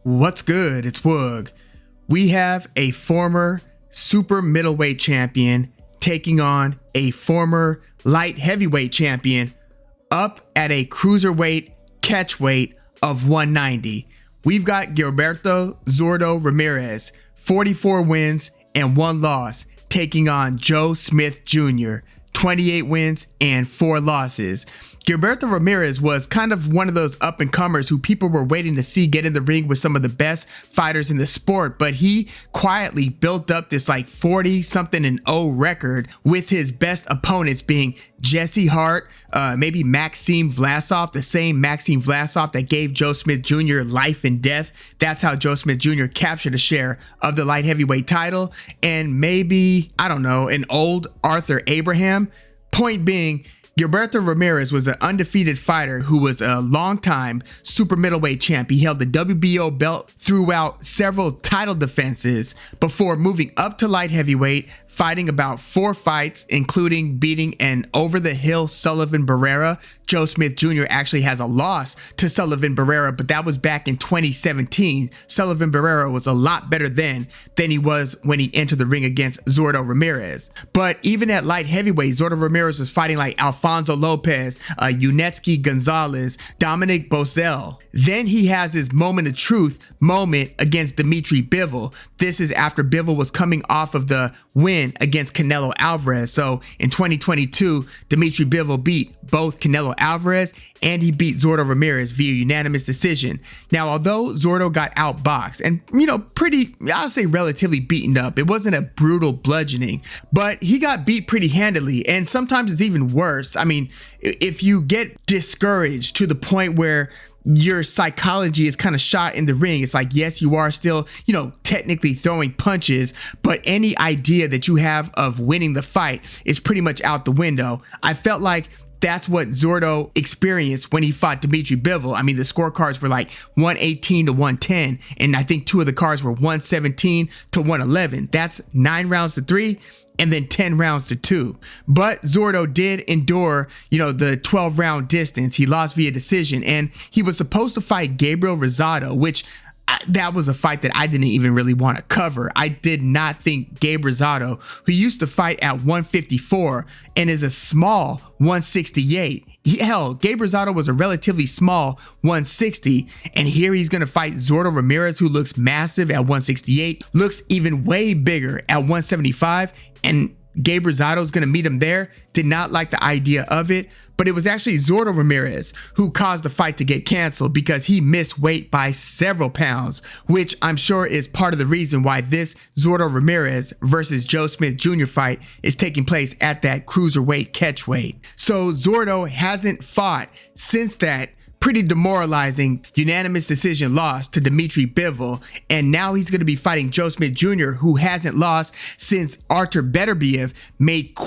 What's good? It's Woog. We have a former super middleweight champion taking on a former light heavyweight champion up at a cruiserweight catchweight of 190. We've got Gilberto Zurdo Ramirez, 44 wins and 1 loss, taking on Joe Smith Jr., 28 wins and 4 losses. Gilberto Ramirez was kind of one of those up-and-comers who people were waiting to see get in the ring with some of the best fighters in the sport, but he quietly built up this like 40-something-0 record with his best opponents being Jesse Hart, maybe Maxim Vlasov, the same Maxim Vlasov that gave Joe Smith Jr. life and death. That's how Joe Smith Jr. captured a share of the light heavyweight title, and maybe, I don't know, an old Arthur Abraham. Point being, Gilberto Ramirez was an undefeated fighter who was a long-time super middleweight champ. He held the WBO belt throughout several title defenses before moving up to light heavyweight, fighting about 4 fights, including beating an over-the-hill Sullivan Barrera. Joe Smith Jr. actually has a loss to Sullivan Barrera, but that was back in 2017. Sullivan Barrera was a lot better then than he was when he entered the ring against Zurdo Ramirez. But even at light heavyweight, Zurdo Ramirez was fighting like Alfonso Lopez, Yunetsky Gonzalez, Dominic Bozell. Then he has his moment of truth moment against Dimitri Bivol. This is after Bivol was coming off of the win against Canelo Alvarez. So in 2022, Dimitri Bivol beat both Canelo Alvarez and he beat Zurdo Ramirez via unanimous decision. Now, although Zurdo got outboxed and, pretty, I'll say relatively beaten up, it wasn't a brutal bludgeoning, but he got beat pretty handily, and sometimes it's even worse. I mean, if you get discouraged to the point where your psychology is kind of shot in the ring, it's like, yes, you are still, technically throwing punches, but any idea that you have of winning the fight is pretty much out the window. I felt like that's what Zurdo experienced when he fought Dimitri Bivol. I mean, the scorecards were like 118 to 110, and I think 2 of the cards were 117 to 111. That's 9 rounds to 3. And then 10 rounds to 2. But Zurdo did endure, the 12-round distance. He lost via decision, and he was supposed to fight Gabriel Rosado, which that was a fight that I didn't even really want to cover. I did not think Gabe Rosado, who used to fight at 154 and is a small 168. Hell, Gabe Rosado was a relatively small 160, and here he's going to fight Zurdo Ramirez, who looks massive at 168, looks even way bigger at 175, and Gabe Rosado's going to meet him there. Did not like the idea of it, but it was actually Zurdo Ramirez who caused the fight to get canceled because he missed weight by several pounds, which I'm sure is part of the reason why this Zurdo Ramirez versus Joe Smith Jr. fight is taking place at that cruiserweight catchweight. So Zurdo hasn't fought since that pretty demoralizing unanimous decision loss to Dimitri Bivol, and now he's going to be fighting Joe Smith Jr., who hasn't lost since Artur Beterbiev made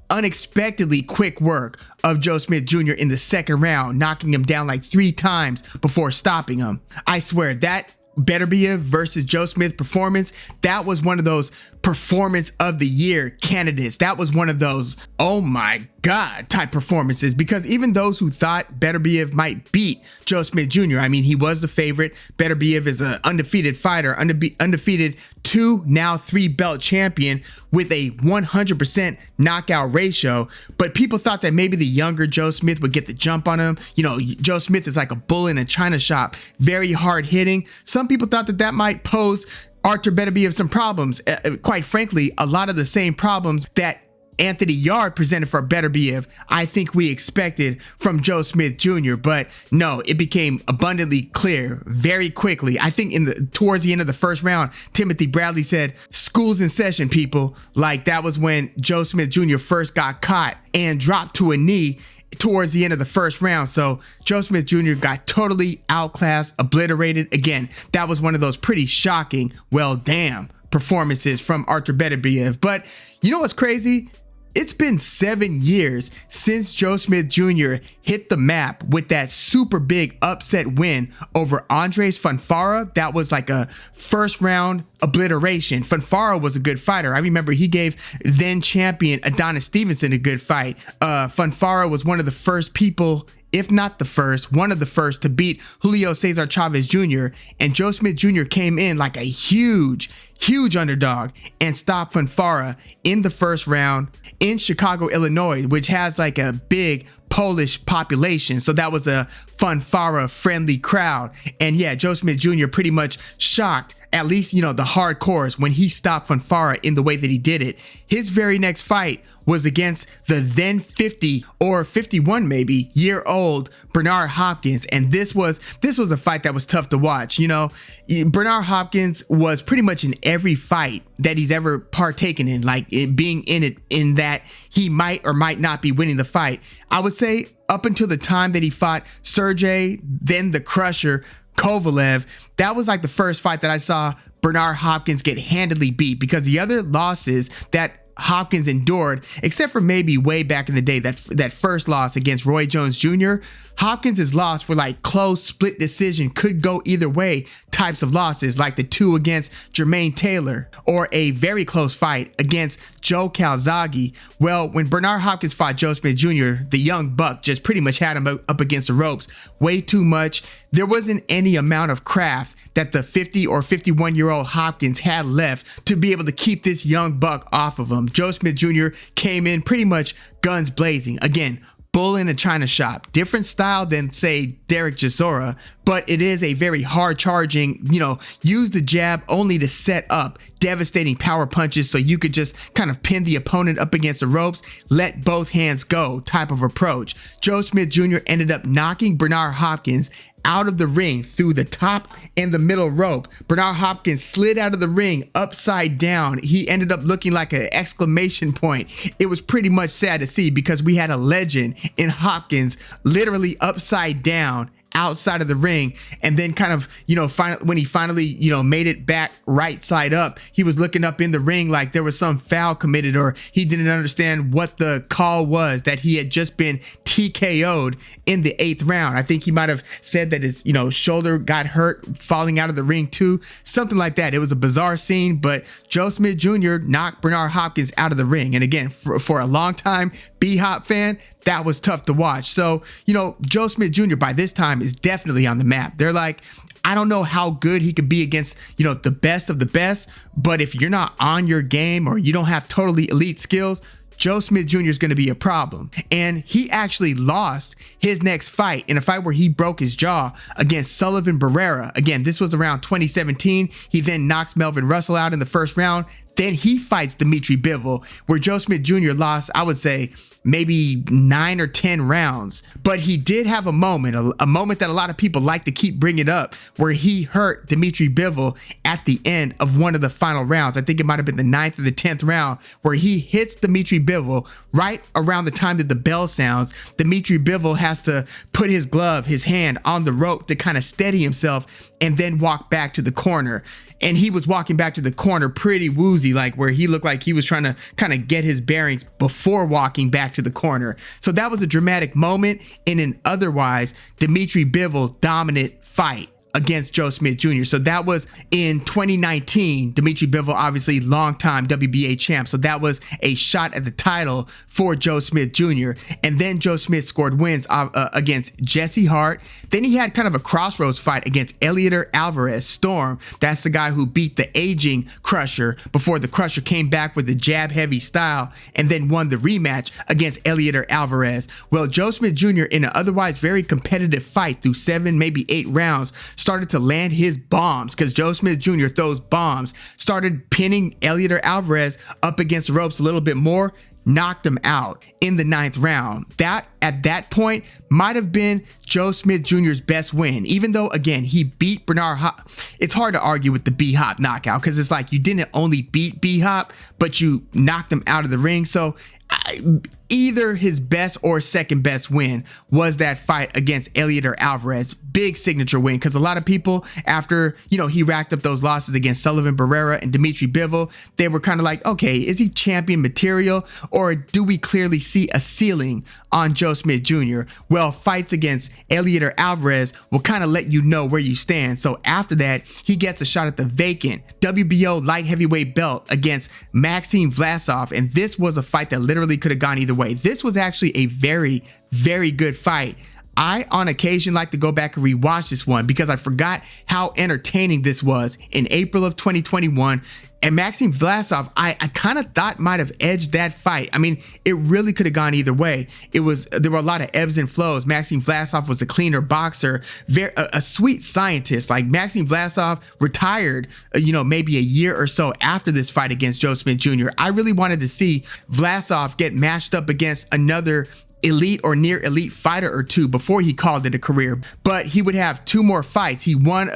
unexpectedly quick work of Joe Smith Jr. in the second round, knocking him down like 3 times before stopping him. I swear, that Beterbiev versus Joe Smith performance, that was one of those performance of the year candidates. That was one of those, oh my God, type performances, because even those who thought Beterbiev might beat Joe Smith Jr., I mean, he was the favorite. Beterbiev is an undefeated fighter, undefeated 2, now 3 belt champion with a 100% knockout ratio. But people thought that maybe the younger Joe Smith would get the jump on him. Joe Smith is like a bull in a china shop, very hard hitting. Some people thought that might pose Artur Beterbiev some problems. Quite frankly, a lot of the same problems that Anthony Yarde presented for Beterbiev, I think we expected from Joe Smith Jr., but no, it became abundantly clear very quickly. I think towards the end of the first round, Timothy Bradley said, "School's in session, people." Like, that was when Joe Smith Jr. first got caught and dropped to a knee towards the end of the first round. So Joe Smith Jr. got totally outclassed, obliterated. Again, that was one of those pretty shocking, well, damn performances from Artur Beterbiev. But you know what's crazy? It's been 7 years since Joe Smith Jr. hit the map with that super big upset win over Andres Fonfara. That was like a first round obliteration. Fonfara was a good fighter. I remember he gave then champion Adonis Stevenson a good fight. Fonfara was one of the first people if not the first, one of the first to beat Julio Cesar Chavez Jr. And Joe Smith Jr. came in like a huge underdog and stopped Fanfara in the first round in Chicago, Illinois, which has like a big Polish population. So that was a Fanfara friendly crowd. And yeah, Joe Smith Jr. pretty much shocked at least, you know, the hardcores when he stopped Fanfara in the way that he did it. His very next fight was against the then 50 or 51 maybe year old Bernard Hopkins. And this was a fight that was tough to watch. You know, Bernard Hopkins was pretty much in every fight that he's ever partaken in, like being in it, in that he might or might not be winning the fight. I would say up until the time that he fought Sergey, then the Crusher, Kovalev, that was like the first fight that I saw Bernard Hopkins get handily beat, because the other losses that Hopkins endured, except for maybe way back in the day, that first loss against Roy Jones Jr., Hopkins's loss were like close, split decision, could go either way types of losses, like the two against Jermaine Taylor or a very close fight against Joe Calzaghe. Well, when Bernard Hopkins fought Joe Smith Jr., the young buck just pretty much had him up against the ropes way too much. There wasn't any amount of craft that the 50 or 51-year-old Hopkins had left to be able to keep this young buck off of him. Joe Smith Jr. came in pretty much guns blazing. Again, bull in a china shop, different style than say Derek Chisora, but it is a very hard charging, you know, use the jab only to set up devastating power punches so you could just kind of pin the opponent up against the ropes, let both hands go type of approach. Joe Smith Jr. ended up knocking Bernard Hopkins out of the ring through the top and the middle rope. Bernard Hopkins slid out of the ring upside down. He ended up looking like an exclamation point. It was pretty much sad to see, because we had a legend in Hopkins literally upside down outside of the ring, and then kind of, you know, when he finally, you know, made it back right side up, he was looking up in the ring like there was some foul committed, or he didn't understand what the call was, that he had just been TKO'd in the 8th round. I think he might have said that his, you know, shoulder got hurt falling out of the ring too, something like that. It was a bizarre scene, but Joe Smith Jr. knocked Bernard Hopkins out of the ring. And again, for a long time B-Hop fan, that was tough to watch. So, you know, Joe Smith Jr. by this time is definitely on the map. They're like, I don't know how good he could be against, you know, the best of the best, but if you're not on your game or you don't have totally elite skills, Joe Smith Jr. is going to be a problem. And he actually lost his next fight in a fight where he broke his jaw against Sullivan Barrera. Again, this was around 2017. He then knocks Melvin Russell out in the first round. Then he fights Dimitri Bivol, where Joe Smith Jr. lost, I would say, maybe 9 or 10 rounds. But he did have a moment that a lot of people like to keep bringing up, where he hurt Dimitri Bivol at the end of one of the final rounds. I think it might have been the 9th or the 10th round, where he hits Dimitri Bivol right around the time that the bell sounds. Dimitri Bivol has to put his glove, his hand on the rope to kind of steady himself and then walk back to the corner. And he was walking back to the corner pretty woozy, like where he looked like he was trying to kind of get his bearings before walking back to the corner. So that was a dramatic moment in an otherwise Dimitri Bivol dominant fight against Joe Smith Jr. So that was in 2019. Dimitri Bivol, obviously longtime WBA champ. So that was a shot at the title for Joe Smith Jr. And then Joe Smith scored wins against Jesse Hart. Then he had kind of a crossroads fight against Eliezer Alvarez Storm. That's the guy who beat the aging Crusher before the Crusher came back with the jab heavy style and then won the rematch against Eliezer Alvarez. Well, Joe Smith Jr. in an otherwise very competitive fight through 7, maybe 8 rounds started to land his bombs, because Joe Smith Jr. throws bombs, started pinning Eliezer Alvarez up against the ropes a little bit more, knocked him out in the 9th round. That at that point might have been Joe Smith Jr.'s best win, even though again he beat Bernard Hop. It's hard to argue with the B-Hop knockout, because it's like you didn't only beat B-Hop, but you knocked him out of the ring. So either his best or second best win was that fight against Eliezer Alvarez. Big signature win, because a lot of people, after, you know, he racked up those losses against Sullivan Barrera and Dimitri Bivol, they were kind of like, okay, is he champion material, or do we clearly see a ceiling on Joe Smith Jr.? Well, fights against Eliezer Alvarez will kind of let you know where you stand. So after that, he gets a shot at the vacant WBO light heavyweight belt against Maxim Vlasov, and this was a fight that literally could have gone either way. This was actually a very, very good fight. I on occasion like to go back and rewatch this one because I forgot how entertaining this was in April of 2021. And Maxim Vlasov, I kind of thought might have edged that fight. I mean, it really could have gone either way. There were a lot of ebbs and flows. Maxim Vlasov was a cleaner boxer, a sweet scientist. Like Maxim Vlasov retired, maybe a year or so after this fight against Joe Smith Jr. I really wanted to see Vlasov get matched up against another elite or near elite fighter or two before he called it a career, but he would have two more fights. He won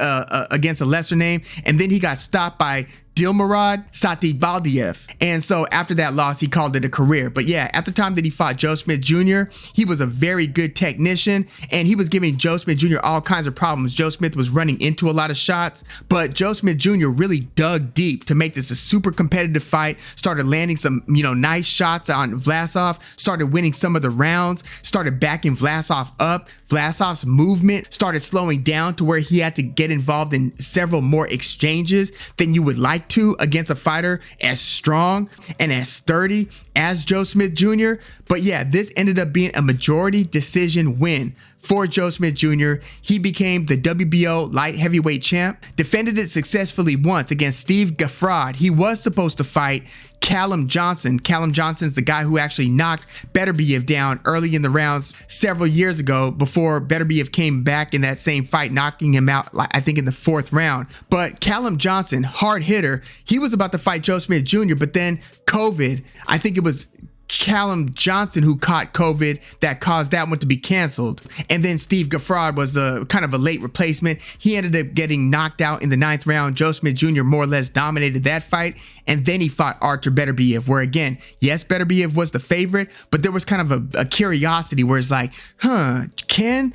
against a lesser name, and then he got stopped by Dilmurad Satibaldiev. And so after that loss, he called it a career. But yeah, at the time that he fought Joe Smith Jr., he was a very good technician, and he was giving Joe Smith Jr. all kinds of problems. Joe Smith was running into a lot of shots, but Joe Smith Jr. really dug deep to make this a super competitive fight, started landing some, nice shots on Vlasov, started winning some of the rounds, started backing Vlasov up. Vlasov's movement started slowing down to where he had to get involved in several more exchanges than you would like to against a fighter as strong and as sturdy as Joe Smith Jr. But yeah, this ended up being a majority decision win for Joe Smith Jr. He became the WBO light heavyweight champ, defended it successfully once against Steve Gaffrod. He was supposed to fight Callum Johnson. Callum Johnson's the guy who actually knocked Beterbiev down early in the rounds several years ago before Beterbiev came back in that same fight, knocking him out, I think, in the 4th round. But Callum Johnson, hard hitter, he was about to fight Joe Smith Jr., but then COVID, I think it was Callum Johnson who caught COVID that caused that one to be canceled. And then Steve Gaffrod was kind of a late replacement. He ended up getting knocked out in the 9th round. Joe Smith Jr. more or less dominated that fight. And then he fought Artur Beterbiev, where again, yes, Beterbiev was the favorite, but there was kind of a curiosity where it's like, can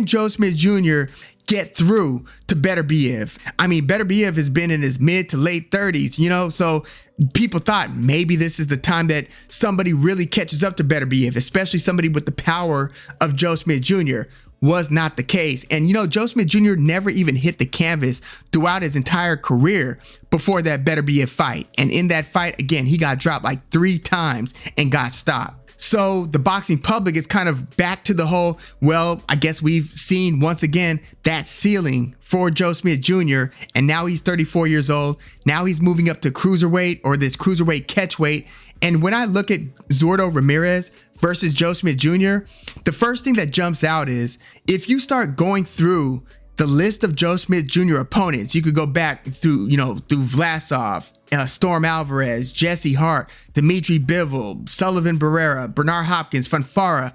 Joe Smith Jr. get through to Beterbiev? I mean, Beterbiev has been in his mid to late 30s, so people thought maybe this is the time that somebody really catches up to Beterbiev, especially somebody with the power of Joe Smith Jr. Was not the case. And Joe Smith Jr. never even hit the canvas throughout his entire career before that Beterbiev fight. And in that fight, again, he got dropped like 3 times and got stopped. So the boxing public is kind of back to the whole, well, I guess we've seen once again that ceiling for Joe Smith Jr. And now he's 34 years old. Now he's moving up to cruiserweight, or this cruiserweight catchweight. And when I look at Zurdo Ramirez versus Joe Smith Jr., the first thing that jumps out is if you start going through the list of Joe Smith Jr. opponents, you could go back through, through Vlasov, Storm Alvarez, Jesse Hart, Dimitri Bivol, Sullivan Barrera, Bernard Hopkins, Fanfara.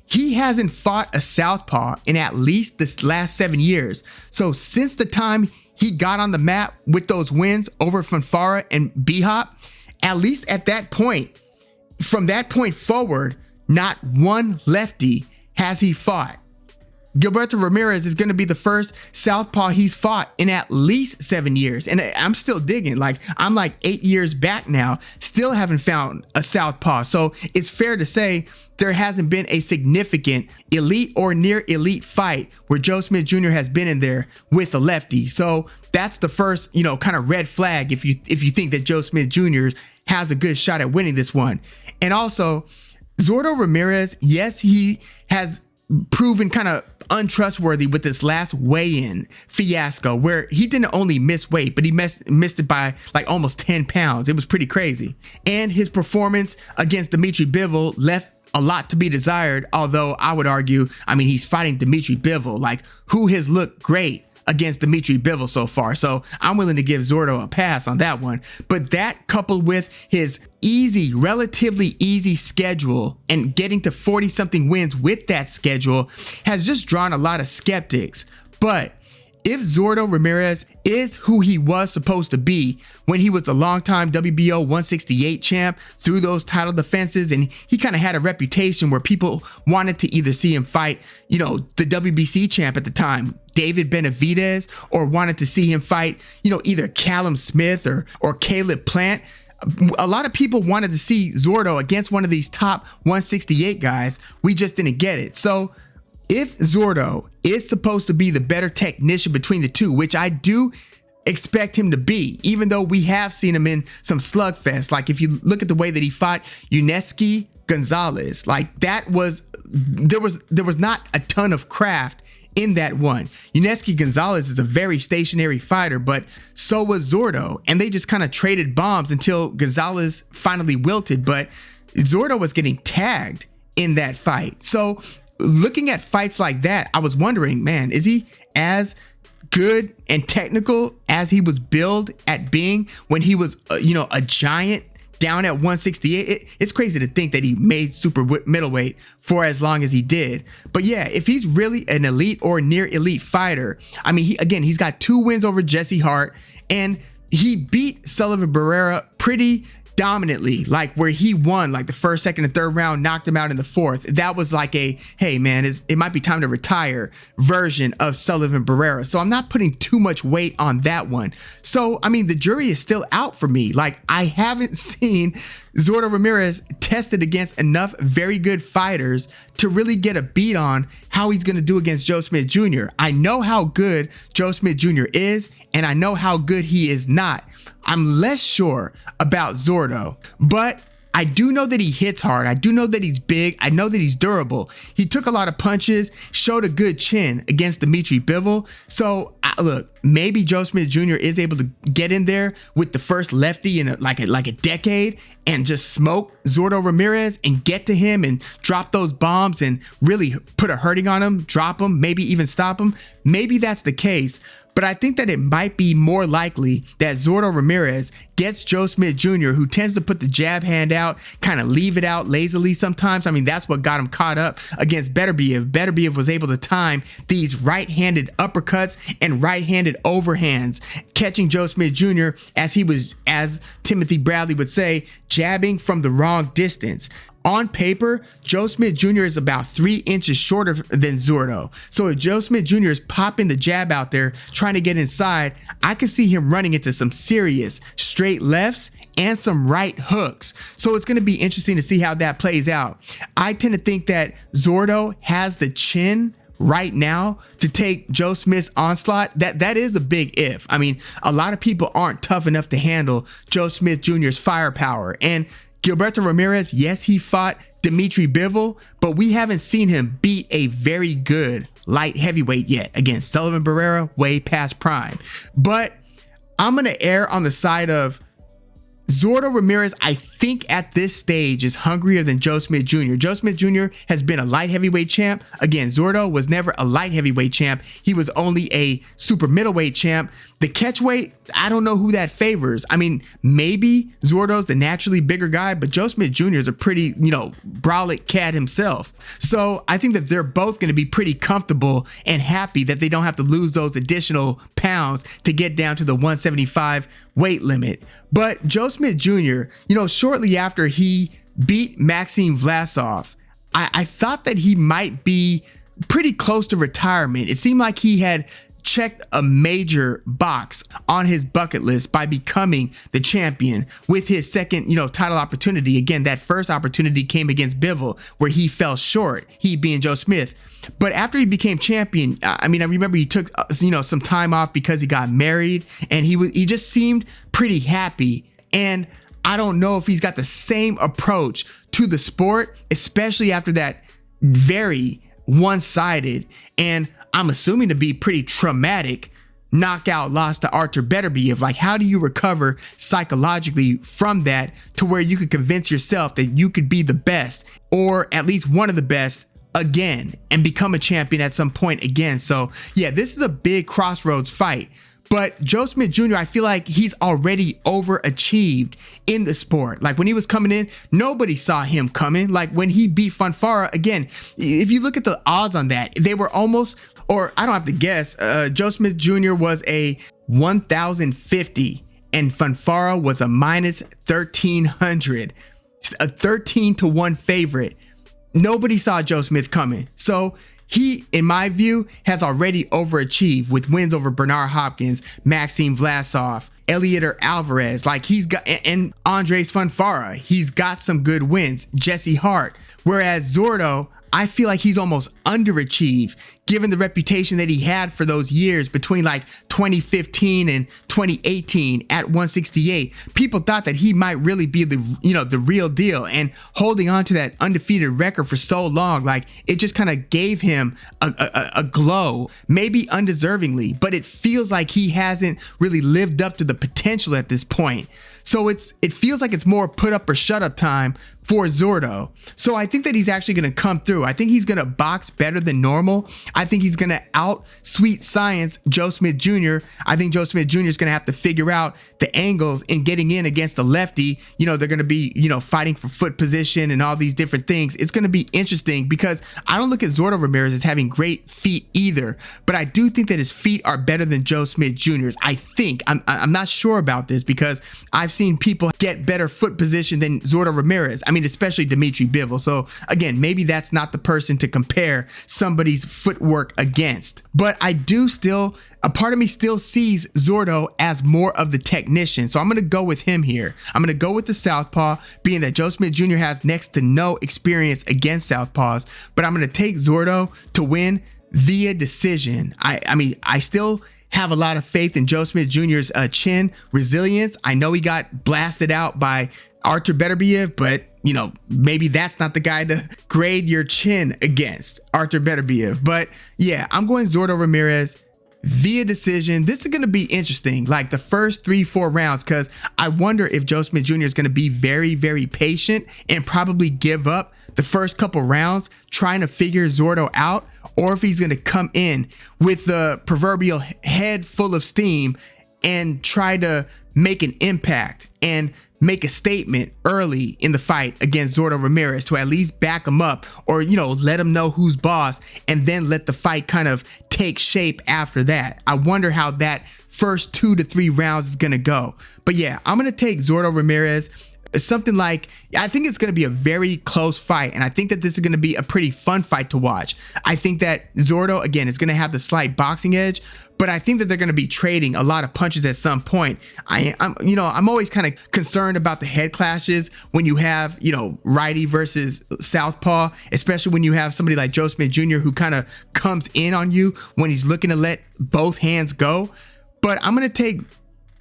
He hasn't fought a southpaw in at least the last 7 years. So since the time he got on the map with those wins over Fanfara and B-Hop, at least at that point, from that point forward, not one lefty has he fought. Gilberto Ramirez is going to be the first southpaw he's fought in at least 7 years. And I'm still digging. I'm 8 years back now, still haven't found a southpaw. So it's fair to say there hasn't been a significant elite or near elite fight where Joe Smith Jr. has been in there with a lefty. So that's the first, kind of red flag if you think that Joe Smith Jr. has a good shot at winning this one. And also, Zurdo Ramirez, yes, he has proven kind of untrustworthy with this last weigh-in fiasco where he didn't only miss weight, but he missed it by almost 10 pounds. It was pretty crazy. And his performance against Dimitri Bivol left a lot to be desired, although I would argue, he's fighting Dimitri Bivol, who has looked great against Dimitri Bivol so far. So I'm willing to give Zurdo a pass on that one. But that coupled with his relatively easy schedule and getting to 40 something wins with that schedule has just drawn a lot of skeptics. But if Zurdo Ramirez is who he was supposed to be when he was the longtime WBO 168 champ through those title defenses, and he kind of had a reputation where people wanted to either see him fight, the WBC champ at the time, David Benavidez, or wanted to see him fight, either Callum Smith or Caleb Plant. A lot of people wanted to see Zurdo against one of these top 168 guys. We just didn't get it. So if Zurdo is supposed to be the better technician between the two, which I do expect him to be, even though we have seen him in some slugfest, if you look at the way that he fought Uneski, Gonzalez. Like there was not a ton of craft in that one. Yuneski Gonzalez is a very stationary fighter, but so was Zurdo, and they just kind of traded bombs until Gonzalez finally wilted, but Zurdo was getting tagged in that fight. So looking at fights like that, I was wondering, man, is he as good and technical as he was billed at being when he was a giant down at 168? It's crazy to think that he made super middleweight for as long as he did. But yeah, if he's really an elite or near elite fighter, I mean, he's got 2 wins over Jesse Hart, and he beat Sullivan Barrera pretty dominantly, like where he won like the first, second, and third round, knocked him out in the fourth. That was like a, hey man, it might be time to retire version of Sullivan Barrera. So I'm not putting too much weight on that one. So I mean, the jury is still out for me. Like, I haven't seen Zurdo Ramirez tested against enough very good fighters to really get a beat on how he's going to do against Joe Smith Jr. I know how good Joe Smith Jr. is, and I know how good he is not. I'm less sure about Zurdo, but I do know that he hits hard. I do know that he's big. I know that he's durable. He took a lot of punches, showed a good chin against Dimitri Bivol. So look, maybe Joe Smith Jr. is able to get in there with the first lefty in like a decade and just smoke Zurdo Ramirez and get to him and drop those bombs and really put a hurting on him, drop him, maybe even stop him. Maybe that's the case. But I think that it might be more likely that Zurdo Ramirez gets Joe Smith Jr., who tends to put the jab hand out, kind of leave it out lazily sometimes. I mean, that's what got him caught up against Beterbiev. Beterbiev was able to time these right-handed uppercuts and right-handed overhands, catching Joe Smith Jr. as he was, as Timothy Bradley would say, jabbing from the wrong distance. On paper, Joe Smith Jr. is about 3 inches shorter than Zurdo. So if Joe Smith Jr. is popping the jab out there, trying to get inside, I could see him running into some serious straight lefts and some right hooks. So it's going to be interesting to see how that plays out. I tend to think that Zurdo has the chin right now to take Joe Smith's onslaught. That is a big if. I mean, a lot of people aren't tough enough to handle Joe Smith Jr.'s firepower. And Gilberto Ramirez, yes, he fought Dimitri Bivol, but we haven't seen him beat a very good light heavyweight yet. Again, Sullivan Barrera, way past prime. But I'm going to err on the side of Zurdo Ramirez. I think at this stage is hungrier than Joe Smith Jr. Joe Smith Jr. has been a light heavyweight champ. Again, Zurdo was never a light heavyweight champ. He was only a super middleweight champ. The catchweight, I don't know who that favors. I mean, maybe Zurdo's the naturally bigger guy, but Joe Smith Jr. is a pretty, brolic cat himself. So I think that they're both going to be pretty comfortable and happy that they don't have to lose those additional pounds to get down to the 175 weight limit. But Joe Smith Jr., shortly after he beat Maxim Vlasov, I thought that he might be pretty close to retirement. It seemed like he had checked a major box on his bucket list by becoming the champion with his second, title opportunity. Again, that first opportunity came against Bivol, where he fell short, he being Joe Smith. But after he became champion, I remember he took, some time off because he got married, and he just seemed pretty happy. And I don't know if he's got the same approach to the sport, especially after that very one-sided, and I'm assuming to be pretty traumatic, knockout loss to Artur Beterbiev. Like, how do you recover psychologically from that to where you could convince yourself that you could be the best, or at least one of the best, again, and become a champion at some point again? So yeah, this is a big crossroads fight. But Joe Smith Jr., I feel like he's already overachieved in the sport. Like, when he was coming in, nobody saw him coming. Like, when he beat Fonfara, again, if you look at the odds on that, they were almost, or I don't have to guess, Joe Smith Jr. was a 1,050 and Fonfara was a minus 1,300, a 13-1 favorite. Nobody saw Joe Smith coming. So he, in my view, has already overachieved with wins over Bernard Hopkins, Maxim Vlasov, Elieter Alvarez. Like, he's got, and Andres Fonfara, he's got some good wins, Jesse Hart. Whereas Zurdo, I feel like he's almost underachieved given the reputation that he had for those years between like 2015 and 2018 at 168, people thought that he might really be the real deal. And holding on to that undefeated record for so long, like it just kind of gave him a glow, maybe undeservingly, but it feels like he hasn't really lived up to the potential at this point. So it feels like it's more put up or shut up time for Zurdo. So I think that he's actually going to come through. I think he's going to box better than normal. I think he's going to out sweet science Joe Smith Jr. I think Joe Smith Jr. is going to have to figure out the angles in getting in against the lefty. You know, they're going to be, fighting for foot position and all these different things. It's going to be interesting because I don't look at Zurdo Ramirez as having great feet either, but I do think that his feet are better than Joe Smith Jr.'s. I think, I'm not sure about this because I've seen people get better foot position than Zurdo Ramirez. I mean, especially Dimitri Bivol. So again, maybe that's not the person to compare somebody's footwork against. But I do still, a part of me still sees Zurdo as more of the technician. So I'm going to go with him here. I'm going to go with the southpaw, being that Joe Smith Jr. has next to no experience against southpaws. But I'm going to take Zurdo to win via decision. I mean, I still have a lot of faith in Joe Smith Jr.'s chin resilience. I know he got blasted out by Artur Beterbiev, but maybe that's not the guy to grade your chin against, Artur Beterbiev. But yeah, I'm going Zurdo Ramirez via decision. This is going to be interesting, like the first 3-4 rounds, because I wonder if Joe Smith Jr. is going to be very, very patient and probably give up the first couple rounds trying to figure Zurdo out, or if he's going to come in with the proverbial head full of steam and try to make an impact and make a statement early in the fight against Zurdo Ramirez to at least back him up, or let him know who's boss, and then let the fight kind of take shape after that. I wonder how that first 2 to 3 rounds is going to go. But yeah, I'm going to take Zurdo Ramirez. Something like, I think it's going to be a very close fight, and I think that this is going to be a pretty fun fight to watch. I think that Zurdo, again, is going to have the slight boxing edge, but I think that they're going to be trading a lot of punches at some point. I'm always kind of concerned about the head clashes when you have, righty versus southpaw, especially when you have somebody like Joe Smith Jr. who kind of comes in on you when he's looking to let both hands go. But I'm going to take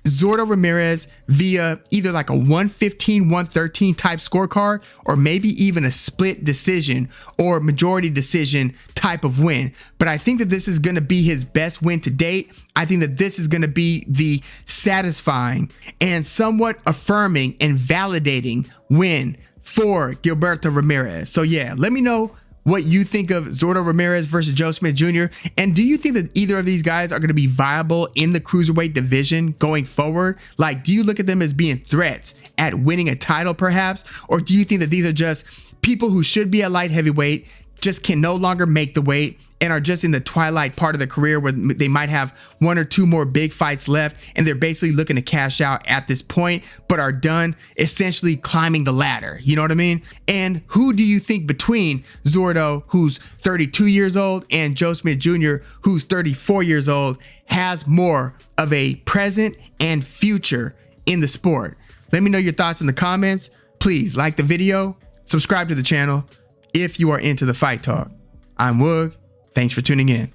Zurdo Ramirez via either like a 115-113 type scorecard, or maybe even a split decision or majority decision type of win. But I think that this is going to be his best win to date. I think that this is going to be the satisfying and somewhat affirming and validating win for Gilberto Ramirez. So yeah, let me know what you think of Zurdo Ramirez versus Joe Smith Jr. And do you think that either of these guys are going to be viable in the cruiserweight division going forward? Like, do you look at them as being threats at winning a title perhaps? Or do you think that these are just people who should be at light heavyweight, just can no longer make the weight, and are just in the twilight part of their career where they might have 1 or 2 more big fights left, and they're basically looking to cash out at this point, but are done essentially climbing the ladder? You know what I mean? And who do you think between Zurdo, who's 32 years old, and Joe Smith Jr., who's 34 years old, has more of a present and future in the sport? Let me know your thoughts in the comments. Please like the video, subscribe to the channel if you are into the fight talk. I'm Woog. Thanks for tuning in.